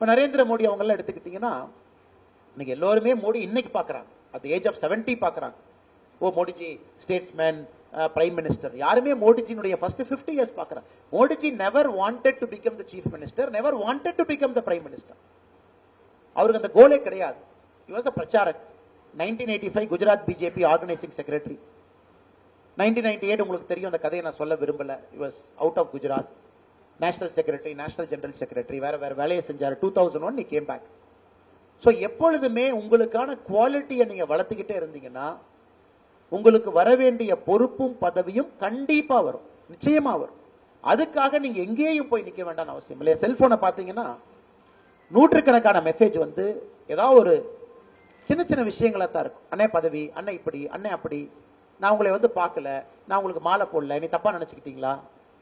இப்போ நரேந்திர மோடி அவங்கெல்லாம் எடுத்துக்கிட்டீங்கன்னா இன்னைக்கு எல்லோருமே மோடி இன்னைக்கு பார்க்குறாங்க, அட் ஏஜ் ஆஃப் 70 பார்க்குறாங்க. ஓ மோடிஜி ஸ்டேட்ஸ்மேன், பிரைம் மினிஸ்டர். யாருமே மோடிஜினுடைய ஃபர்ஸ்ட் 50 இயர்ஸ் பார்க்குறாங்க. Modiji never wanted to become the chief minister, never wanted to become the prime minister. அவருக்கு அந்த கோலே கிடையாது. he was a பிரச்சாரக். 1985 குஜராத் பிஜேபி ஆர்கனைசிங் செக்ரட்டரி. 1998 உங்களுக்கு தெரியும், அந்த கதையை நான் சொல்ல விரும்பல. he was out of Gujarat. National secretary, national general secretary, வேற வேற வேலையை செஞ்சார். 2001 he came back. ஸோ எப்பொழுதுமே உங்களுக்கான குவாலிட்டியை நீங்க வளர்த்துக்கிட்டே இருந்தீங்கன்னா உங்களுக்கு வர வேண்டிய பொறுப்பும் பதவியும் கண்டிப்பா வரும், நிச்சயமா வரும். அதுக்காக நீங்க எங்கேயும் போய் நிக்க வேண்டாம் அவசியம் இல்லை. செல்போனை பார்த்தீங்கன்னா நூற்றுக்கணக்கான மெசேஜ் வந்து ஏதாவது ஒரு சின்ன சின்ன விஷயங்களா தான் இருக்கும். அண்ணே பதவி, அண்ணன் இப்படி, அண்ணன் அப்படி, நான் உங்களை வந்து பார்க்கல, நான் உங்களுக்கு மாலை போடல, நீ தப்பா நினைச்சுக்கிட்டீங்களா,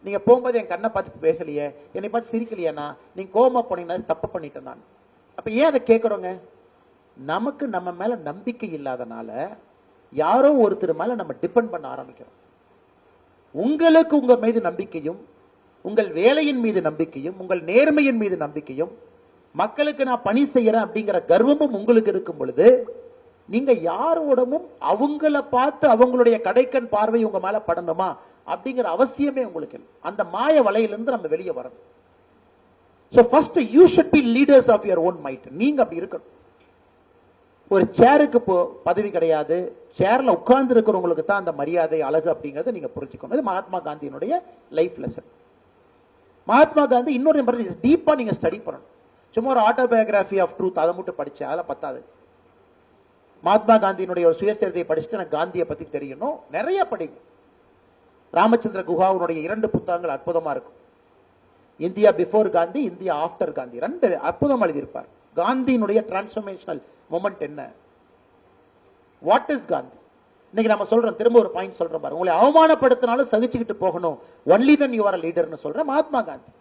நீங்க போகும்போது என் கண்ணை பார்த்து பேசலையே, என்னை பார்த்து சிரிக்கலையாண்ணா, நீங்க கோபமா போனீங்கன்னா தப்பு பண்ணிட்டேன் நான். அப்ப ஏன் அதை கேட்கிறோங்க? நமக்கு நம்ம மேல நம்பிக்கை இல்லாதனால யாரோ ஒருத்தர் மேல நம்ம டிபெண்ட் பண்ண ஆரம்பிக்கிறோம். உங்களுக்கு உங்க மீது நம்பிக்கையும், உங்கள் வேலையின் மீது நம்பிக்கையும், உங்கள் நேர்மையின் மீது நம்பிக்கையும், மக்களுக்கு நான் பணி செய்யறேன் அப்படிங்கிற கர்வமும் உங்களுக்கு இருக்கும் பொழுது நீங்க யாரோடமும் அவங்கள பார்த்து அவங்களுடைய கடைக்கண் பார்வை உங்க மேல படணுமா அப்படிங்கிற அவசியமே உங்களுக்கு இல்லை. அந்த மாய வலையிலிருந்து நம்ம வெளியே வரணும். So first you should be leaders of your own might. நீங்க அப்படி இருக்கணும். ஒரு சேருக்கு பதவி கிடையாது, சேர்ல உட்கார்ந்து இருக்கிறவங்களுக்கு தான் அந்த மரியாதை, அழகு அப்படிங்கறத நீங்க புரிஞ்சுக்கணும். இது மகாத்மா காந்தியினுடைய லைஃப் லெசன். மகாத்மா காந்தி இன்னொரு டீப்பா நீங்க ஸ்டடி பண்ணணும். சும்மா ஒரு ஆட்டோபயோகிராபி ஆஃப் ட்ரூத் அதை மட்டும் படிச்சா அதெல்லாம் பத்தாது. மகாத்மா காந்தியினுடைய ஒரு சுயசரிதையை படிச்சுட்டு எனக்கு காந்தியை பத்தி தெரியணும், நிறைய படிங்க. ராமச்சந்திர குஹாவுடைய 2 புத்தகங்கள் அற்புதமா இருக்கும். India before Gandhi, India after Gandhi, 2 அற்புதம் எழுதியிருப்பார். காந்தியினுடைய டிரான்ஸ்ஃபர்மேஷனல் மொமெண்ட் என்ன, வாட் இஸ் காந்தி. இன்னைக்கு நம்ம சொல்றோம், திரும்ப ஒரு பாயிண்ட் சொல்றோம் பாருங்க, உங்களை அவமானப்படுத்தினாலும் சகிச்சுக்கிட்டு போகணும், ஒன்லி தென் யூ ஆர் லீடர்னு சொல்ற மகாத்மா காந்தி.